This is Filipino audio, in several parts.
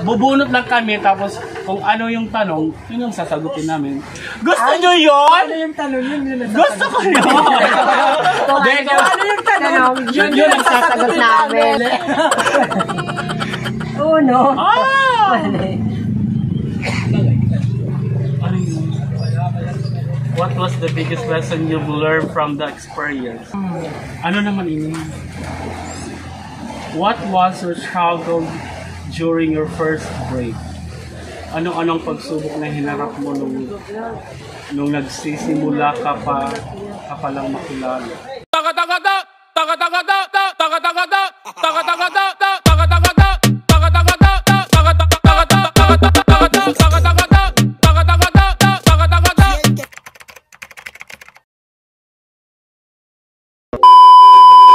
Bubunot lang kami, tapos kung ano yung tanong, yun yung sasagutin namin. Gusto nyo yun? Ano yung tanong yun? Gusto ko yun! Ano yung tanong? Yun ang sasagot namin. Uno. What was the biggest lesson you've learned from the experience? Ano naman ini? What was your struggle during your first break? Anong pagsubok na hinarap mo nung nagsisimula ka pa lang makilala?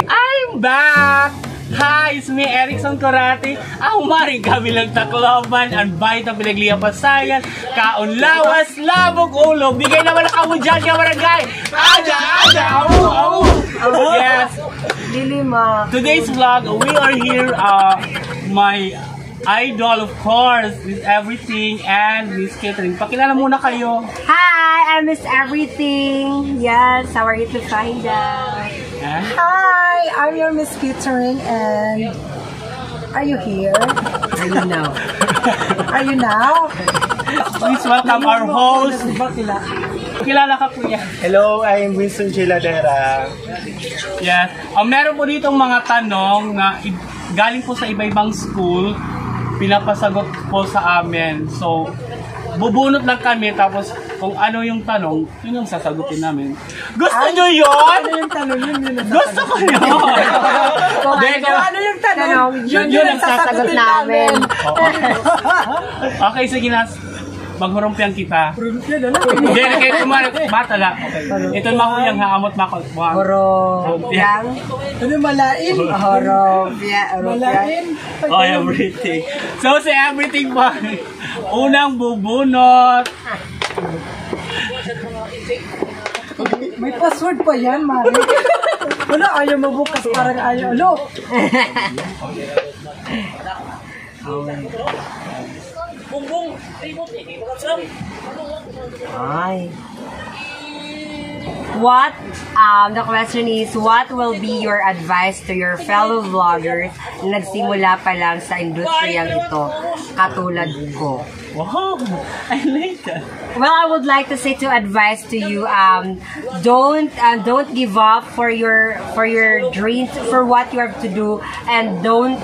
I'm back! Hi, it's me, Erickson Corati. Ang maring kami lang takloban, ang bayit ang pinagliyapasayan, kaon lawas, labog ulo, bigay naman ang kamo dyan ka barangay. Aja, au. Yes. Today's vlog, we are here, my idol, of course, Miss Everything and Miss Catherine. Pakilala muna kayo. Hi, I'm Miss Everything. Yes, how are you to find out? Hi, I'm your Miss Catherine, and are you here? Are you now? Are you now? Please welcome our host. Kilala ka, kuya. Hello, I'm Winston J. Ladera. Yes. Meron po ditong mga tanong na galing po sa iba-ibang school, pinapasagot po sa amin. So, bubunot lang kami, tapos kung ano yung tanong, yun yung sasagutin namin. Gusto nyo yun? Ano yung tanong yun? Gusto ko yun! Ano yung tanong? Yun ang sasagot namin. Okay, sige na. Maghurumpiang kita. Hurumpiang na lang. Hindi, kayo tumarap. Bata lang. Ito makuyang haamot mako. Hurumpiang. Ano malain? Hurumpiang. Oh, everything. So, si Everything ba? Unang bubunot. May password pa yan, Mari. Wala, ayaw mabukas. Parang ayaw. Alo. What, the question is, what will be your advice to your fellow vloggers na nagsimula pa lang sa industriyang ito, katulad ko? Wow, I like that. Well, I would like to say to advise to you, don't give up for your dreams, for what you have to do, and don't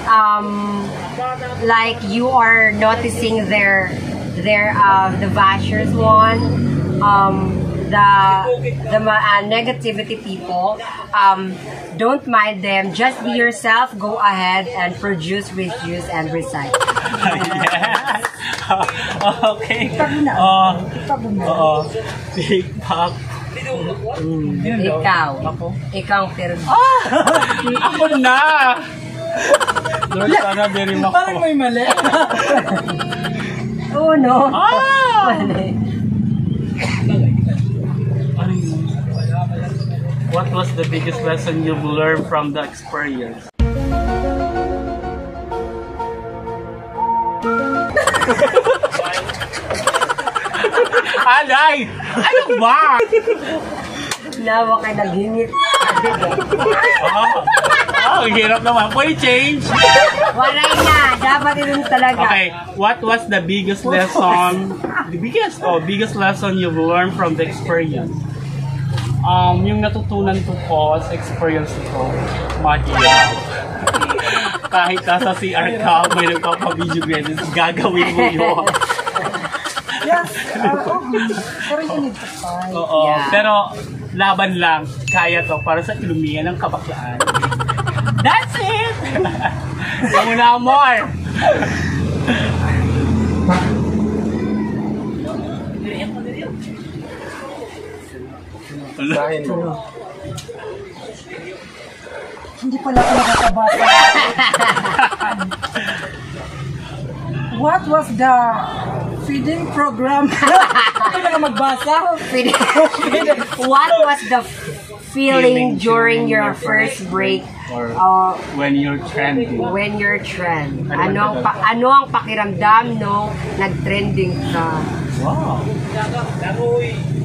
like you are noticing the bashers the negativity people, don't mind them. Just be yourself. Go ahead and produce, reduce, and recycle. Yes. Okay. TikTok. Ikaw pero. Ako na. Lord, sana dirim ako. Parang may mali. Uno. What was the biggest lesson you've learned from the experience? Alay! Ano ba? Nawa ka nagingit. Ang hirap naman. Pwede change. Wala na. Dapat yun talaga. Okay. What was the biggest lesson? Biggest lesson you've learned from the experience? Yung natutunan ko sa experience ko, mahirap. Kahit nasa CR ka, may nagpapabideo credits, gagawin mo yun. Yes. Pero you need to fight. Oo. Yeah. Pero laban lang. Kaya to para sa ilumihan ng kabaklaan. That's it! Yung muna more! Hindi pala ako nakakabasa. What was the feeding program? Hindi na magbasa. What was the feeling during your first break Or Oh, when you're trending? when you're trend. Ano ang pakiramdam no nag-trending ka? Wow.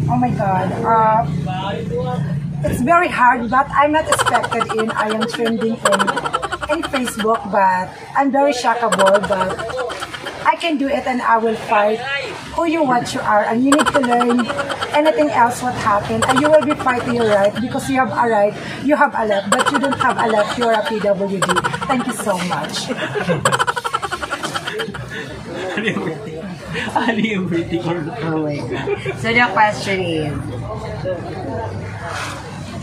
Oh my God. It's very hard, but I'm not expected in. I am trending in Facebook, but I'm very shockable, but I can do it and I will fight who you what you are, and you need to learn anything else what happened, and you will be fighting your right because you have a right, you have a left, but you don't have a left, you're a PWD. Thank you so much. Ano yung pretty or Oh my God. So the question is,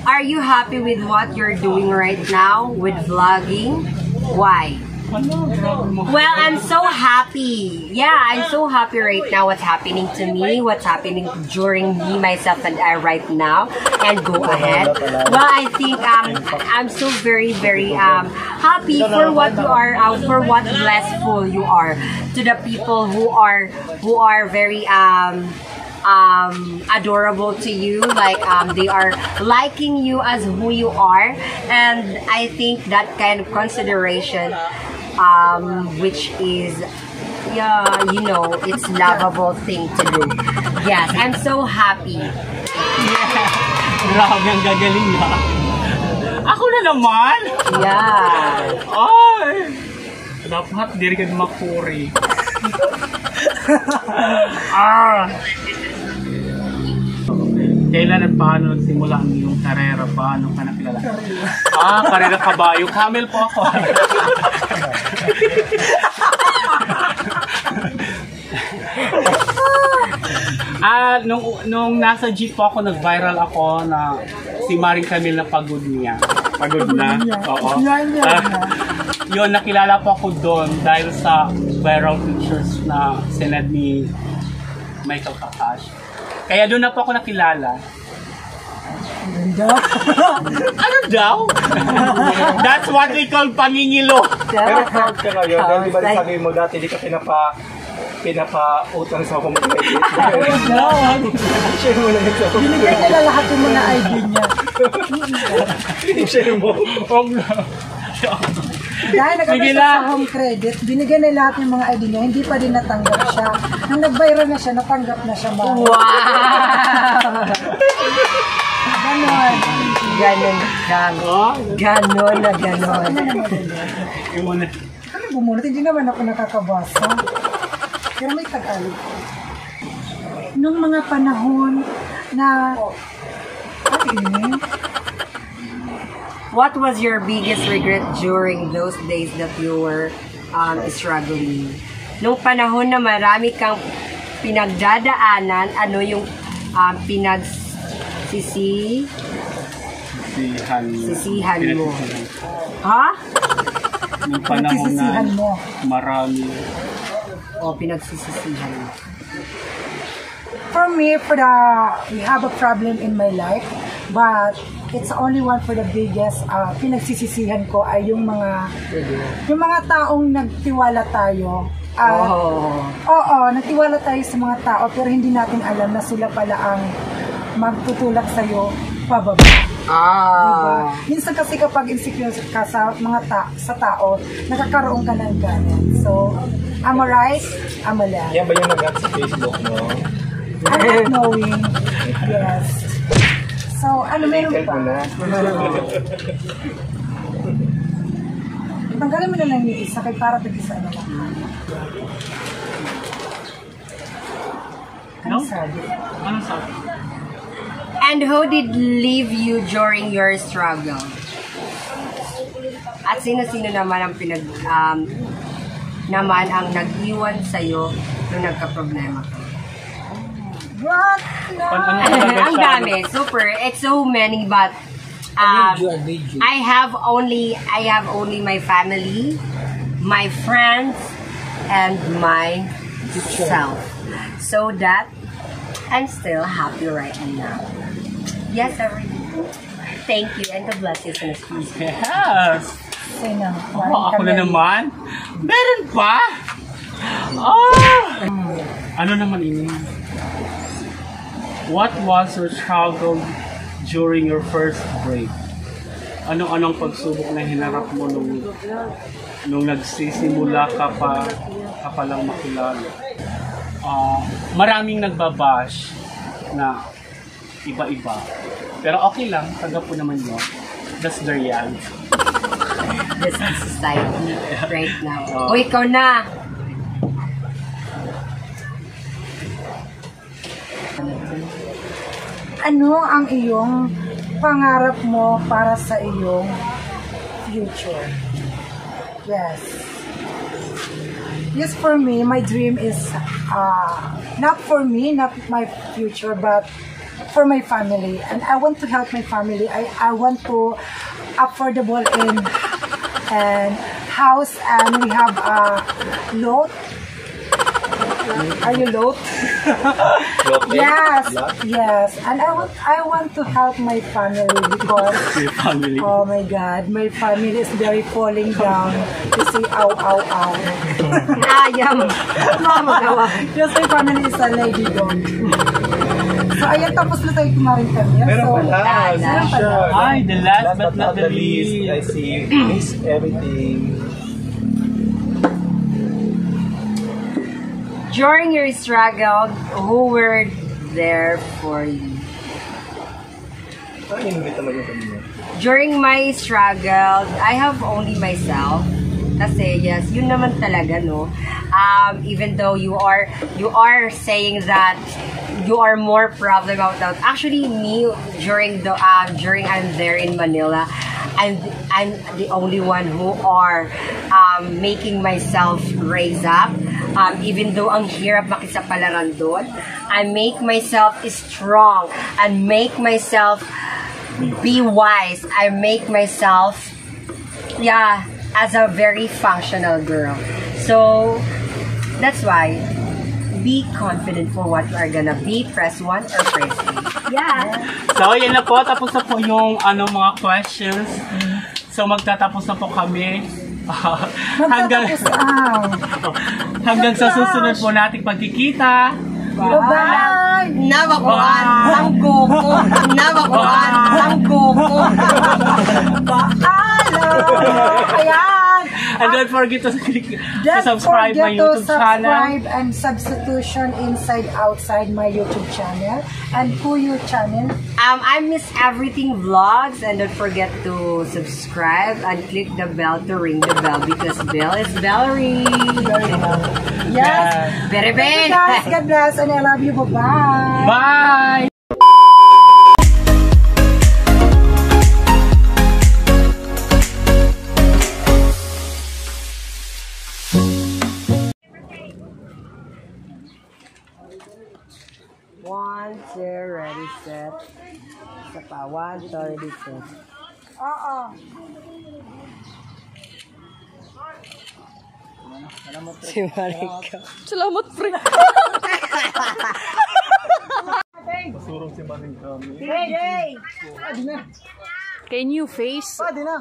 are you happy with what you're doing right now with vlogging? Why? Well, I'm so happy. Yeah, I'm so happy right now what's happening to me, what's happening during me, myself, and I right now. And go ahead. Well, I think I'm so very, very happy for what you are, for what blessful you are to the people who are very adorable to you, like they are liking you as who you are, and I think that kind of consideration which is you know, it's lovable thing to do. Yes, I'm so happy. Grabe, ang gagaling na. Ako na naman? Yeah. Ay! Dapat diri ka makuri. Kailan at paano nagsimula ang iyong karera? Paano ka nakilala? Karera kabayo. Camel po ako. Nung nasa jeep po ako, nag-viral ako na si Maring Camille na pagod niya. Pagod na? Oo. Yun, nakilala po ako doon dahil sa viral pictures na sinad ni Michael Kakash. Kaya doon na po ako nakilala. Ano daw? That's what we call pangingilo. Pero proud ka ngayon, dahil di ba sabi mo dati di ka pinapa-utang sa home credit. Share mo lang ito. Binigay nila lahat yung mga ID niya. Share mo. Dahil nag-abot sa home credit, binigay na lahat ng mga ID niya, hindi pa din natanggap siya. Nung nag-viral na siya, natanggap na siya. Wow! Ganon. Ganon na ganon. Ano bumunot? Hindi naman ako nakakabasa. Pero may Tagalog. Nung mga panahon na... What was your biggest regret during those days that you were struggling? Nung panahon na marami kang pinagdadaanan, ano yung sisihan mo? Ha? Nung panahon na Pinagsisisihan mo. marami. O pinagsisisihan mo? For me, we have a problem in my life, but it's only one for the biggest pinagsisisihan ko ay yung mga taong nagtiwala tayo. Oo, nagtiwala tayo sa mga tao pero hindi natin alam na sila pala ang magtutulak sa'yo pababa. Diba? Minsan kasi kapag insecure ka sa mga tao, nakakaroon ka ng ganan. So, am I right? Am I left? Yan ba yung nag-add sa Facebook mo? I'm not knowing. Yes. So, ano meron pa? Tanggalin mo na lang yung isa kay para tig-isa na lang. Ano sabi? Ano sabi? And who did leave you during your struggle? At sino-sino naman ang naman ang nag-iwan sa'yo nung nagka-problema ka? What? Ang dami, super. It's so many, but I have only my family, my friends, and myself. So that I'm still happy right now. Yes, everything. Thank you, and God bless you, Ms. Yes! Say na. Ako na naman? Meron pa? Ano naman ini? What was your struggle during your first break? Anong pagsubok na hinarap mo nung nagsisimula ka pa lang makilala? Maraming nagbabash na iba-iba. Pero okay lang, tanggap po naman yun. That's the reality. That's the society right now. O, ikaw na! Ano ang iyong pangarap mo para sa iyong future? Yes. Yes, for me, my dream is not for me, not my future, but for my family. And I want to help my family. I want to affordable and house, and we have a lot. Are you lot? Yes, yes. And I want to help my family because oh my God, my family is very falling down to say ow ow ow. Ayam! Mama, Just my family is a lady dog. So ayan, tapos na tayo kumain kami. Meron So, pala. meron pala. Ay, the last but not the least, least. I see miss everything. during your struggle, who were there for you? During my struggle, I have only myself. Kasi yes, yun naman talaga, no? Even though you are saying that you are more problem about that. Actually, me during I'm there in Manila, I'm the only one who are making myself raise up. Even though ang hirap makisapalaran doon, I make myself strong and make myself be wise. I make myself, as a very functional girl. So, that's why, be confident for what you are gonna be. Press 1 or press 2. Yeah. So, yan na po. Tapos na po yung mga questions. So, magtatapos na po kami. hanggang sa susunod po nating pagkikita. Bye-bye! Nabakuan ang kuko. Nabakuan ang kuko. Paalam! Ayan! And don't forget to click to Don't subscribe my forget to YouTube channel. subscribe and substitution inside outside my YouTube channel. And who your channel? I Miss Everything Vlogs, and don't forget to subscribe and click the bell to ring the bell because bell is Valerie. Yes. Very Thank you bad. guys. God bless and I love you. Bye-bye. Bye! One, two, ready, set. Isa pa. 1, 2, ready, set. Oo. Si Marika. Salamat, pre. Pasurong si Maring kami. Hey! Kay New Face. Pwede na.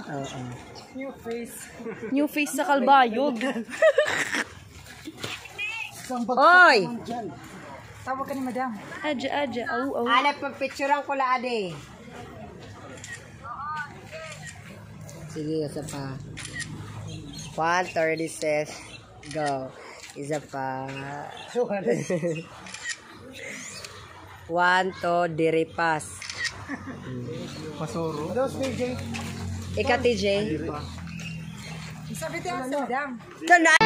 New face. New Face sa Kalbayog. Oy! Tawag ka ni madam. Adja. Au. Hanap pagpicturean ko la ade. Sige, isa pa. 1:36. Go. Isa pa. 1 to diripas. Pasuro. Ika TJ. Sabi tayo sa madam. Ito na.